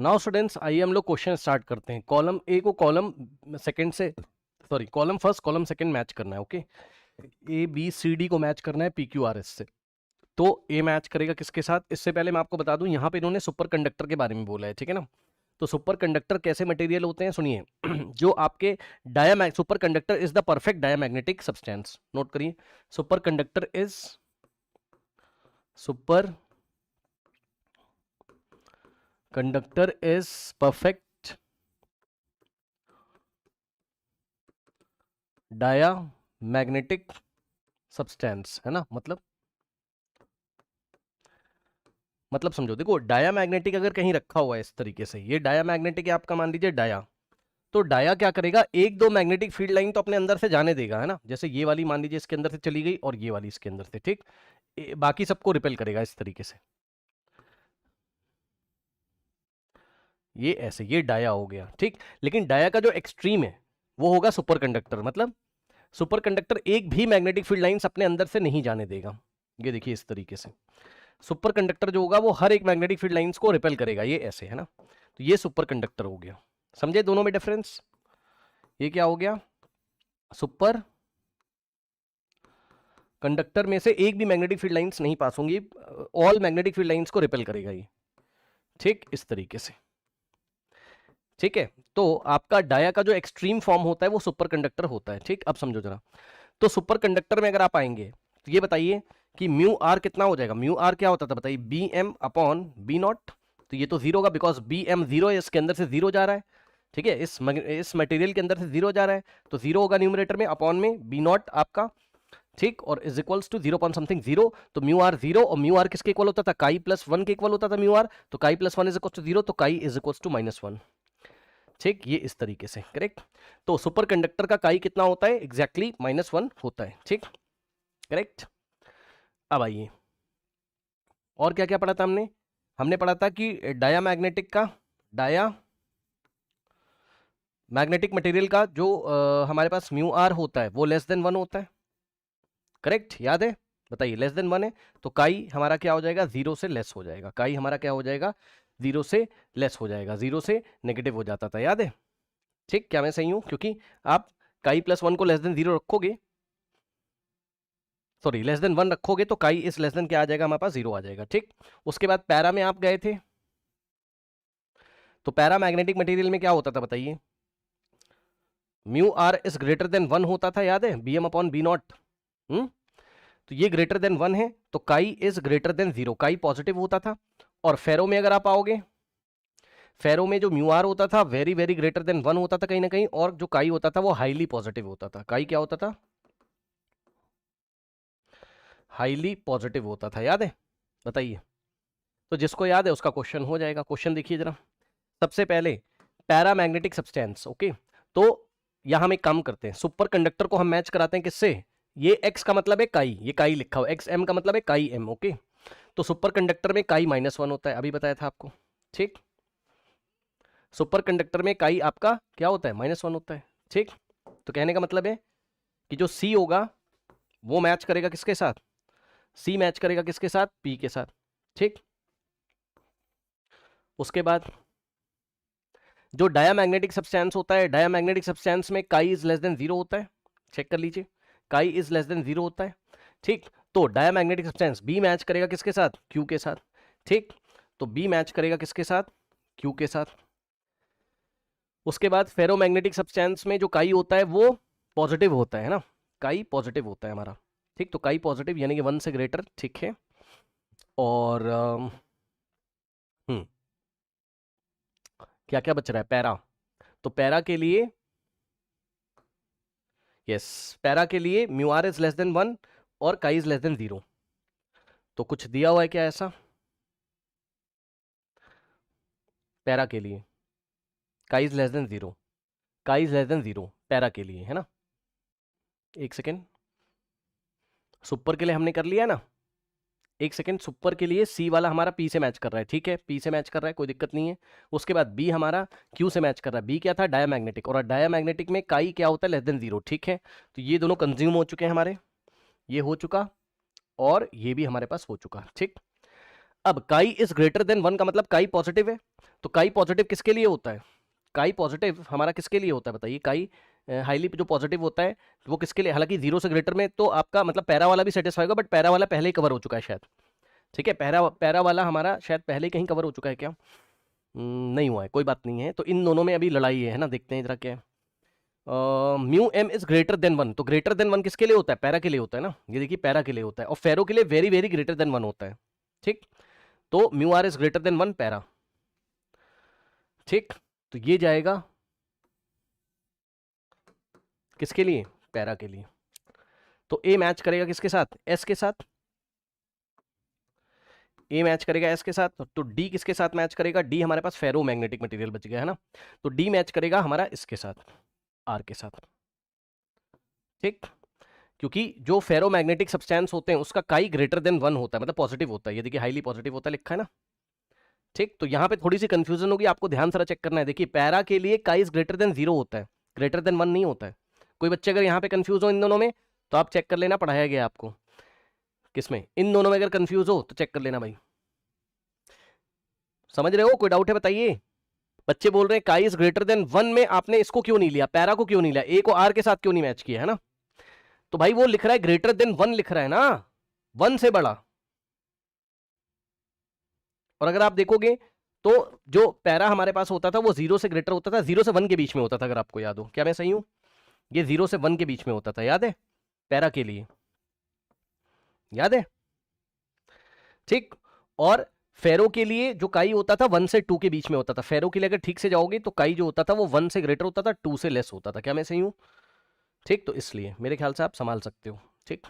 Now students आइए हम लोग क्वेश्चन स्टार्ट करते हैं। कॉलम ए को कॉलम सेकंड से column first column second match करना है। Okay, A B C D को मैच करना है पी क्यू आर एस से। तो ए मैच करेगा किसके साथ? इससे पहले मैं आपको बता दूं, यहाँ पे इन्होंने सुपर कंडक्टर के बारे में बोला है, ठीक है ना। तो सुपर कंडक्टर कैसे मटेरियल होते हैं सुनिए। जो आपके superconductor is the perfect diamagnetic substance. Note करिए, superconductor is superconductor is perfect diamagnetic substance, है ना। मतलब समझो, देखो डायामैग्नेटिक अगर कहीं रखा हुआ है इस तरीके से, ये डायामैग्नेटिक है आपका, मान लीजिए डाया। तो डाया क्या करेगा, एक दो मैग्नेटिक फील्ड लाइन तो अपने अंदर से जाने देगा, है ना। जैसे ये वाली मान लीजिए इसके अंदर से चली गई और ये वाली इसके अंदर से, ठीक। बाकी सबको रिपेल करेगा इस तरीके से। ये ऐसे, ये डाया हो गया, ठीक। लेकिन डाया का जो एक्सट्रीम है वो होगा सुपर कंडक्टर। मतलब सुपर कंडक्टर एक भी मैग्नेटिक फील्ड लाइंस अपने अंदर से नहीं जाने देगा। ये देखिए इस तरीके से सुपर कंडक्टर जो होगा वो हर एक मैग्नेटिक फील्ड लाइंस को रिपेल करेगा, ये ऐसे, है ना। तो ये सुपर कंडक्टर हो गया। समझे दोनों में डिफरेंस? ये क्या हो गया, सुपर कंडक्टर में से एक भी मैग्नेटिक फील्ड लाइंस नहीं पास होंगी, ऑल मैग्नेटिक फील्ड लाइंस को रिपेल करेगा ये, ठीक, इस तरीके से। ठीक है, तो आपका डाया का जो एक्सट्रीम फॉर्म होता है वो सुपर कंडक्टर होता है, ठीक। अब समझो जरा, तो सुपर कंडक्टर में अगर आप आएंगे तो ये बताइए कि म्यू आर कितना हो जाएगा। म्यू आर क्या होता था बताइए, B M upon B naught. तो ये तो जीरो होगा, बिकॉज बी एम जीरो है, इसके अंदर से जीरो जा रहा है, ठीक है। इस मटेरियल के अंदर से जीरो जा रहा है, तो जीरो होगा न्यूमरेटर में, अपॉन में बी नॉट आपका, ठीक। और इज इक्वल्स टू 0.समथिंग जीरो। तो म्यू आर जीरो, और म्यू आर किसके इक्वल होता था, काई प्लस वन के इक्वल होता था म्यू आर। तो chi plus one is equal to zero, तो काई इज इक्वल टू -1, ठीक। ये इस तरीके से, करेक्ट। तो सुपर कंडक्टर का काई कितना होता है, एग्जैक्टली -1 होता है, ठीक, करेक्ट। अब आइए, और क्या क्या पढ़ा था हमने पढ़ा था कि डायामैग्नेटिक का, डाया मैग्नेटिक मटेरियल का जो हमारे पास म्यू आर होता है वो लेस देन 1 होता है, करेक्ट, याद है? बताइए, लेस देन 1 है तो काई हमारा क्या हो जाएगा, जीरो से लेस हो जाएगा। काई हमारा क्या हो जाएगा, जीरो से लेस हो जाएगा, जीरो से नेगेटिव हो जाता था, याद है? ठीक, क्या मैं सही हूं? क्योंकि आप काई प्लस वन को लेस देन जीरो रखोगे, सॉरी लेस देन 1 रखोगे तो काई इस लेस देन क्या आ जाएगा हमारे पास, जीरो आ जाएगा, ठीक। उसके बाद पैरा में आप गए थे, तो पैरा मैग्नेटिक मटेरियल में क्या होता था बताइए, mu r is greater than 1 होता था, याद है? B M upon B naught. तो ये ग्रेटर देन 1 है तो chi is greater than zero, chi positive होता था। और फेरो में अगर आप आओगे, फेरो में जो म्यू आर होता था वेरी वेरी ग्रेटर देन 1 होता था कहीं ना कहीं, और जो काई होता था वो हाईली पॉजिटिव होता था। काई क्या होता था, हाईली पॉजिटिव होता था, याद है? बताइए, तो जिसको याद है उसका क्वेश्चन हो जाएगा। क्वेश्चन देखिए जरा, सबसे पहले पैरामैग्नेटिक सब्सटेंस, ओके। तो यहां हम एक काम करते हैं, सुपर कंडक्टर को हम मैच कराते हैं किससे, ये x का मतलब है काई, ये काई लिखा हुआ, एक्स एम का मतलब है काई एम, ओके। तो सुपर कंडक्टर में काई -1 होता है, अभी बताया था आपको, ठीक। सुपर कंडक्टर में काई आपका क्या होता है, -1 होता है, ठीक। तो कहने का मतलब है कि जो C होगा वो मैच करेगा किसके साथ, C मैच करेगा किसके साथ, P के साथ, ठीक। उसके बाद जो डायामैग्नेटिक सब्सटेंस होता है, डायामैग्नेटिक सब्सटेंस में काई इज लेस देन जीरो होता है, चेक कर लीजिए, काई इज लेस देन जीरो होता है, ठीक। तो डायामैग्नेटिक सब्सटेंस बी मैच करेगा किसके साथ, क्यू के साथ, ठीक। तो बी मैच करेगा किसके साथ, क्यू के साथ। उसके बाद फेरोमैग्नेटिक सब्सटेंस में जो काई होता है वो पॉजिटिव होता है ना, काई पॉजिटिव होता है हमारा, ठीक। तो काई पॉजिटिव यानी कि 1 से ग्रेटर, ठीक है। और क्या क्या बच रहा है, पैरा। तो पैरा के लिए, यस, पैरा के लिए mu r is less than 1 और काई इज लेस देन 0। तो कुछ दिया हुआ है क्या ऐसा, पैरा के लिए काई इज लेस देन 0, काई इज लेस देन 0 पैरा के लिए, है ना। एक सेकेंड, सुपर के लिए हमने कर लिया ना, एक सेकेंड, सुपर के लिए सी वाला हमारा पी से मैच कर रहा है, ठीक है, पी से मैच कर रहा है, कोई दिक्कत नहीं है। उसके बाद बी हमारा क्यू से मैच कर रहा है, बी क्या था, डायामैग्नेटिक, और डायामैग्नेटिक में काई क्या होता है, लेस देन 0, ठीक है। तो ये दोनों कंज्यूम हो चुके हैं हमारे, ये हो चुका और ये भी हमारे पास हो चुका, ठीक। अब काई इज ग्रेटर देन 1 का मतलब काई पॉजिटिव है, तो काई पॉजिटिव किसके लिए होता है? काई पॉजिटिव हमारा किसके लिए होता है बताइए? काई हाईली जो पॉजिटिव होता है वो किसके लिए, हालांकि 0 से ग्रेटर में तो आपका मतलब पैरा वाला भी सेटिस्फाई होगा, बट पैरा वाला पहले ही कवर हो चुका है शायद, ठीक है, पैरा वाला हमारा शायद पहले ही कहीं कवर हो चुका है क्या? नहीं हुआ है, कोई बात नहीं है। तो इन दोनों में अभी लड़ाई है ना, देखते हैं जरा क्या है। Mu m is greater than 1, तो ग्रेटर देन 1 किसके लिए होता है? पैरा के लिए होता है ना, ये देखिए पैरा के लिए होता है, और फेरो के लिए वेरी वेरी ग्रेटर देन 1 होता है, ठीक। तो mu r is greater than 1 para, ठीक। तो ये जाएगा किसके लिए? पैरा के लिए। तो ए मैच करेगा किसके साथ? एस के साथ। ए मैच करेगा एस के साथ, तो डी किसके साथ मैच करेगा? डी हमारे पास फेरो मैग्नेटिक मटेरियल बच गया है ना, तो डी मैच करेगा हमारा इसके साथ, आर के साथ, ठीक। क्योंकि जो फेरो मैग्नेटिक सब्सटेंस होते हैं उसका काई ग्रेटर देन 1 होता है, मतलब पॉजिटिव होता है, ये देखिए हाईली पॉजिटिव होता है, लिखा है ना, ठीक। तो यहां पे थोड़ी सी कंफ्यूजन होगी, आपको ध्यान से चेक करना है। देखिए पैरा के लिए काई इज ग्रेटर देन 0 होता है, ग्रेटर देन 1 नहीं होता है। कोई बच्चे अगर यहाँ पे कंफ्यूज हो इन दोनों में तो आप चेक कर लेना, पढ़ाया गया आपको। किसमें? इन दोनों में अगर कंफ्यूज हो तो चेक कर लेना भाई। समझ रहे हो? कोई डाउट है बताइए। बच्चे बोल रहे हैं काई इज ग्रेटर देन 1 में आपने इसको क्यों नहीं लिया, पैरा को क्यों नहीं लिया, ए को आर के साथ क्यों नहीं मैच किया, है ना? तो भाई वो लिख रहा है ग्रेटर देन 1 लिख रहा है ना, 1 से बड़ा। और अगर आप देखोगे तो जो पैरा हमारे पास होता था वो 0 से ग्रेटर होता था, 0 से 1 के बीच में होता था, अगर आपको याद हो। क्या मैं सही हूं? ये 0 से 1 के बीच में होता था, याद है? पैरा के लिए याद है, ठीक। और फेरो के लिए जो काई होता था 1 से 2 के बीच में होता था। फेरो के लिए अगर ठीक से जाओगे तो काई जो होता था वो 1 से ग्रेटर होता था, 2 से लेस होता था। क्या मैं सही हूं? ठीक। तो इसलिए मेरे ख्याल से आप संभाल सकते हो, ठीक।